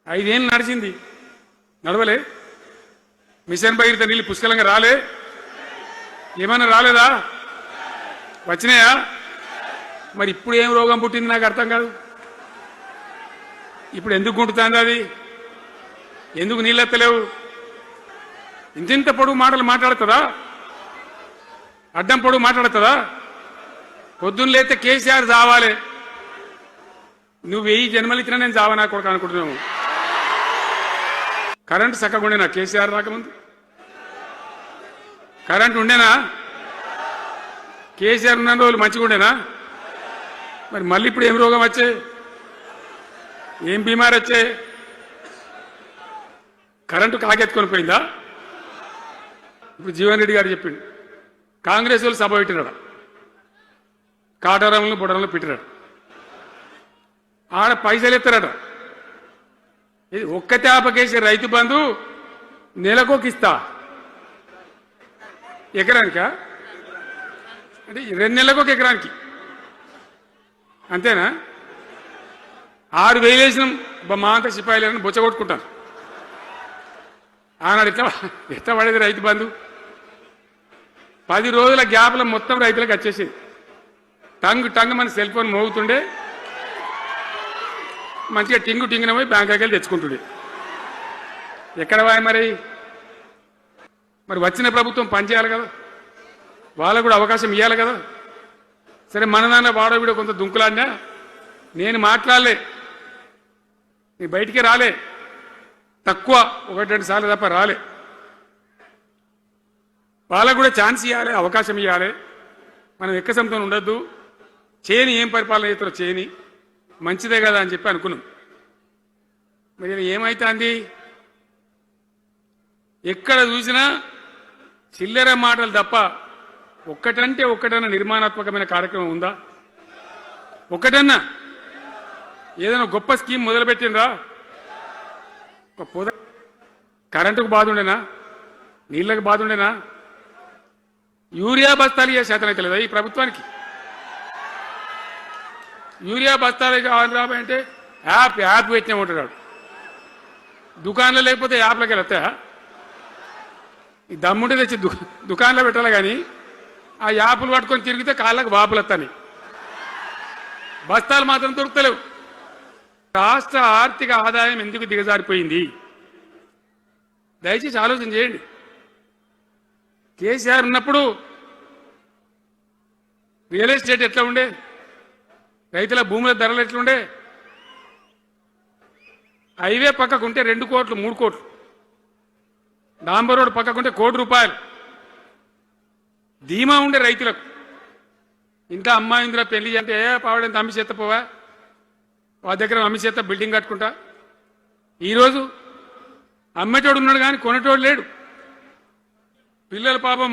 5 ఏళ్ళు నడిచింది, నడవలే. మిషన్ భగీరథ నీళ్ళు పుష్కలంగా రాలే, ఏమన్నా రాలేదా? వచ్చినాయా? మరి ఇప్పుడు ఏం రోగం పుట్టింది నాకు అర్థం కాదు. ఇప్పుడు ఎందుకు గుంటుతుంది అది? ఎందుకు నీళ్ళు ఎత్తలేవు? ఇంతింత పొడుగు మాటలు మాట్లాడుతుందా? అడ్డం పొడుగు మాట్లాడుతుందా? పొద్దున్న లేస్తే కేసీఆర్ చావాలి, నువ్వు 1000 జన్మలు ఇచ్చినా నేను చావనా కొడుకు అనుకుంటున్నావు. కరెంటు చక్కగా ఉండేనా కేసీఆర్ రాకముందు? కరెంటు ఉండేనా? కేసీఆర్ ఉన్న రోజులు మంచిగా ఉండేనా? మరి మళ్ళీ ఇప్పుడు ఏం రోగం వచ్చే, ఏం బీమారి వచ్చే? కరెంటు కాకెత్తుకొని పోయిందా? ఇప్పుడు జీవన్ రెడ్డి గారు చెప్పిండు, కాంగ్రెస్ వాళ్ళు సభ పెట్టినాడు, కాటారంలో బుడరంలో పెట్టినాడు, ఆడ పైసలు ఎత్తారట. ఇది ఒక్క తేపకేసి రైతు బంధు నెలకొక ఇస్తా, ఎకరానికా అంటే 2 నెలలకు ఒక ఎకరానికి అంతేనా? 6,000 వేసినాం, మా అంతా సిపాయిలని బొచ్చ కొట్టుకుంటాను. ఆనాడు ఎట్లా పడేది రైతు బంధు? 10 రోజుల గ్యాప్లో మొత్తం రైతులకు వచ్చేసింది. టంగ్ మన సెల్ ఫోన్ మోగుతుండే, మంచిగా టింగున పోయి బ్యాంకుకి వెళ్ళి తెచ్చుకుంటుండే. ఎక్కడ వాయి మరి వచ్చిన ప్రభుత్వం పనిచేయాలి కదా, వాళ్ళకు కూడా అవకాశం ఇవ్వాలి కదా. సరే, మన నాన్న వాడో వీడో కొంత దుంకులాడినా నేను మాట్లాడలే, నీ బయటికి రాలే, తక్కువ 1-2 సార్లు తప్ప రాలే. వాళ్ళకు కూడా ఛాన్స్ ఇవ్వాలి, అవకాశం ఇవ్వాలి. మనం ఎక్కసంతో ఉండొద్దు, చేయని ఏం పరిపాలన చేస్తారో చేయని, మంచిదే కదా అని చెప్పి అనుకున్నాం. మరి ఏమైతుంది? ఎక్కడ చూసినా చిల్లర మాటలు తప్ప ఒక్కటంటే ఒక్కటన్నా నిర్మాణాత్మకమైన కార్యక్రమం ఉందా? ఒక్కటన్నా ఏదైనా గొప్ప స్కీమ్ మొదలుపెట్టిండ్రా? కరెంటుకు బాధ ఉండేనా? నీళ్లకు బాధ ఉండేనా? యూరియా బస్తాలు ఏ శాతం అయితే లేదా ఈ ప్రభుత్వానికి? యూరియా బస్తాలు కావాలి రాబోయంటే యాప్ పెట్టినా ఉంటాడు. దుకాణంలో లేకపోతే యాప్లోకి వెళ్తాయా? ఈ దమ్ముంటే తెచ్చి దుకాణంలో పెట్టాలి, కానీ ఆ యాప్లు పట్టుకొని తిరిగితే కాళ్ళకు వాపులు వస్తాయి, బస్తాలు మాత్రం దొరుకుతలేవు. రాష్ట్ర ఆర్థిక ఆదాయం ఎందుకు దిగజారిపోయింది? దయచేసి ఆలోచన చేయండి. కేసీఆర్ ఉన్నప్పుడు రియల్ ఎస్టేట్ ఎట్లా ఉండే? రైతుల భూముల ధరలు ఎట్లుండే? హైవే పక్కకుంటే 2 కోట్లు 3 కోట్లు, డాంబర్ రోడ్ పక్కకుంటే ₹1,00,00,000 ధీమా ఉండే రైతులకు. ఇంకా అమ్మాయిందిరా పెళ్లి అంటే పావడంత అమ్మి చేత పోవా, వాళ్ళ దగ్గర అమ్మి చేత బిల్డింగ్ కట్టుకుంటా. ఈరోజు అమ్మేటోడు ఉన్నాడు కానీ కొనేటోడు లేడు. పిల్లలు పాపం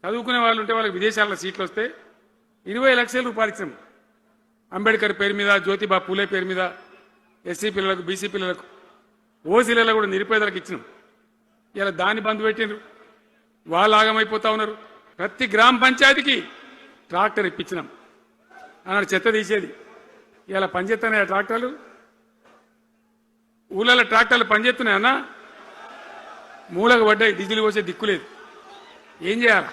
చదువుకునే వాళ్ళు ఉంటే వాళ్ళకి విదేశాల్లో సీట్లు వస్తే 20 లక్షల రూపాయలు ఇచ్చాం. అంబేద్కర్ పేరు మీద, జ్యోతిబా పూలే పేరు మీద ఎస్సీ పిల్లలకు, బీసీ పిల్లలకు, ఓసీలలో కూడా నిరుపేదలకు ఇచ్చినాం. ఇలా దాన్ని బంద్ పెట్టిండ్రు, వాళ్ళు ఆగమైపోతా ఉన్నారు. ప్రతి గ్రామ పంచాయతీకి ట్రాక్టర్ ఇప్పించినాం. అన్నాడు చెత్త తీసేది, ఇలా పనిచేస్తున్నాయి ఆ ట్రాక్టర్లు. ఊళ్ళలో ట్రాక్టర్లు పనిచేస్తున్నాయన్నా, మూలకు పడ్డాయి, డీజిల్ పోసే దిక్కులేదు. ఏం చేయాలా?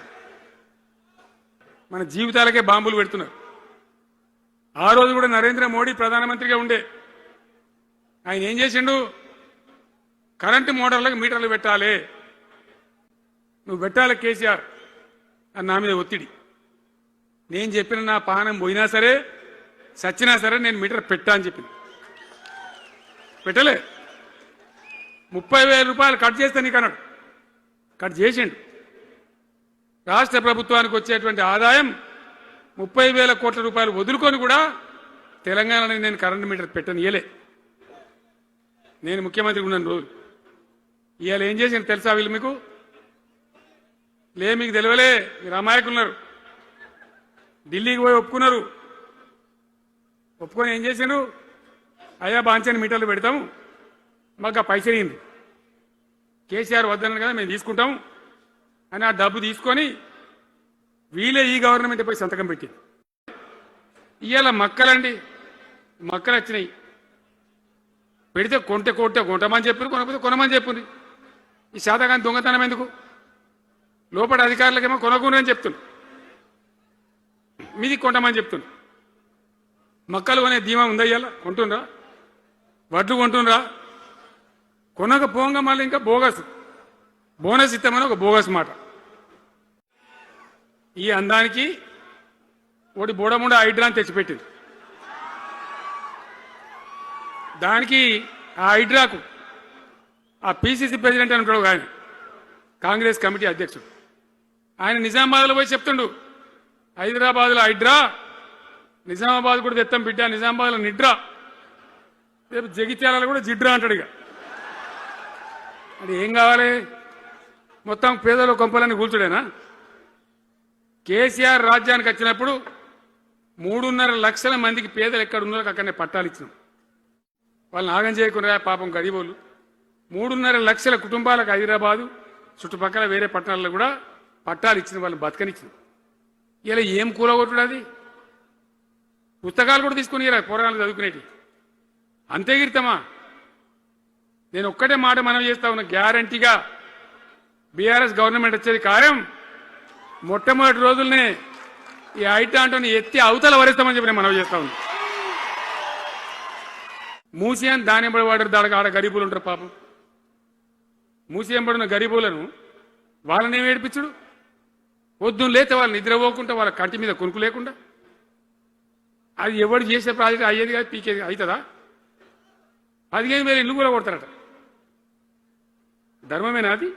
మన జీవితాలకే బాంబులు పెడుతున్నారు. ఆ రోజు కూడా నరేంద్ర మోడీ ప్రధానమంత్రిగా ఉండే ఆయన ఏం చేసిండు? కరెంటు మోటార్లకు మీటర్లు పెట్టాలి, నువ్వు పెట్టాలి కేసీఆర్ అని నా మీద ఒత్తిడి. నేను చెప్పిన నా పానం పోయినా సరే సచ్చినా సరే నేను మీటర్ పెట్టా అని చెప్పింది. పెట్టలే. 30,000 రూపాయలు కట్ చేస్తే నీకు అన్నాడు, కట్ చేసిండు. రాష్ట్ర ప్రభుత్వానికి వచ్చేటువంటి ఆదాయం 30,000 కోట్ల రూపాయలు వదులుకొని కూడా తెలంగాణలో నేను కరెంటు మీటర్ పెట్టనియలే. నేను ముఖ్యమంత్రి ఉన్నాను రోజు. ఇవాళ ఏం చేసింది తెలుసా వీళ్ళు మీకు? మీకు తెలియలే, మీరు అమాయకులున్నారు. ఢిల్లీకి పోయి ఒప్పుకున్నారు. ఒప్పుకొని ఏం చేశారు? అయ్యా బాంచని మీటర్లు పెడతాము, మాకు ఆ పైసలు ఇయ్యండి, కేసీఆర్ వద్దన్నారు కదా మేము తీసుకుంటాం అని ఆ డబ్బు తీసుకొని వీళ్ళే ఈ గవర్నమెంట్ పోయి సంతకం పెట్టింది. ఇవాళ మక్కలండి, మక్కలు వచ్చినాయి. పెడితే కొంటమని చెప్పారు, కొనకపోతే కొనమని చెప్పింది. ఈ శాతకాని దొంగతనం ఎందుకు? లోపల అధికారులకేమో కొనకూడదని చెప్తుంది, మీది కొంటమని చెప్తుంది. మక్కలు కొనే ధీమా ఉందా? ఇయ్యాల కొంటుండ్రా? వడ్లు కొంటుండ్రా? కొనకపోగా మళ్ళీ ఇంకా బోనస్ ఇస్తామని ఒక బోగస్ మాట. ఈ అందానికి ఒకటి బోడముండ హైడ్రాని తెచ్చిపెట్టింది. దానికి ఆ హైడ్రాకు ఆ పిసిసి ప్రెసిడెంట్ అని ఉంటాడు ఆయన, కాంగ్రెస్ కమిటీ అధ్యక్షుడు, ఆయన నిజామాబాద్లో పోయి చెప్తుండు, హైదరాబాద్లో హైడ్రా, నిజామాబాద్ కూడా తెత్తం బిడ్డ, నిజామాబాద్లో నిడ్రా, రేపు జగిత్యాలలో కూడా జిడ్రా అంటాడు. ఇక అది ఏం కావాలి? మొత్తం పేదల కొంపలన్నీ కూల్చుడేనా? కేసీఆర్ రాజ్యానికి వచ్చినప్పుడు 3.5 లక్షల మందికి పేదలు ఎక్కడ ఉన్నారో అక్కడనే పట్టాలు ఇచ్చినాం. వాళ్ళని ఆగం చేయకుండా పాపం గరీబోళ్ళు 3.5 లక్షల కుటుంబాలకు హైదరాబాదు చుట్టుపక్కల వేరే పట్టణాల్లో కూడా పట్టాలు ఇచ్చిన వాళ్ళని బతకనిచ్చిన. ఇలా ఏం కూలగొట్టుడు? అది పుస్తకాలు కూడా తీసుకుని పోరాటాలు చదువుకునేటి అంతే గిరితమా? నేను ఒక్కటే మాట మనం చేస్తా ఉన్నా, గ్యారంటీగా బీఆర్ఎస్ గవర్నమెంట్ వచ్చేది ఖాయం. మొట్టమొదటి రోజుల్నే ఈ ఐటాంటోని ఎత్తి అవతల వరేస్తామని చెప్పి నేను మనం చేస్తా ఉన్నా. మూసేం దాని ఎంబడి వాడారు, దానికి ఆడ గరీబులు ఉంటారు పాపం. మూసేం పడిన గరీబులను వాళ్ళని ఏమి ఏడిపించుడు? పొద్దున్న లేతే వాళ్ళు నిద్రపోకుండా, వాళ్ళ కంటి మీద కొనుక్కు లేకుండా, అది ఎవరు చేసే ప్రాజెక్ట్ అయ్యేది కాదు, పీకేది అవుతుందా? 15,000 ఇల్లు కూడా కొడతారట. ధర్మమేనా అది?